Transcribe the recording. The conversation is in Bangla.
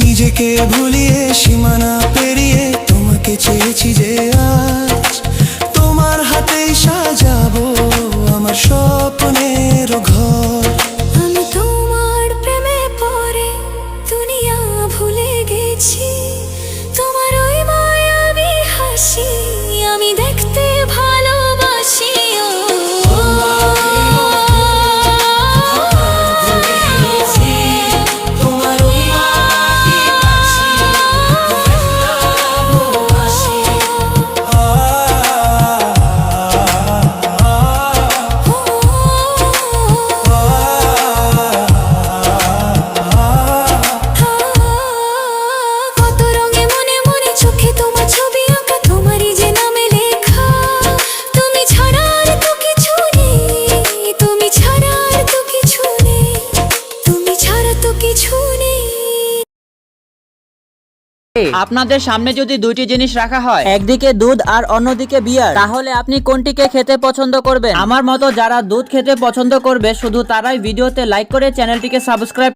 নিজেকে ভুলিয়ে সীমানা পেরিয়ে তোমাকে চেয়েছি যে আজ তোমার হাতেই সাজাবো আমার স্বপ্নের ঘর। আমি তোমার প্রেমে পড়ে দুনিয়া ভুলে গেছি, তোমার ওই মায়াবী হাসি আমি দেখতে ভালোবাসি। আপনাদের সামনে যদি দুইটি জিনিস রাখা হয়, একদিকে দুধ আর অন্যদিকে বিয়ার, তাহলে আপনি কোনটিকে খেতে পছন্দ করবেন? আমার মতো যারা দুধ খেতে পছন্দ করবে শুধু তারাই ভিডিওতে লাইক করে চ্যানেলটিকে সাবস্ক্রাইব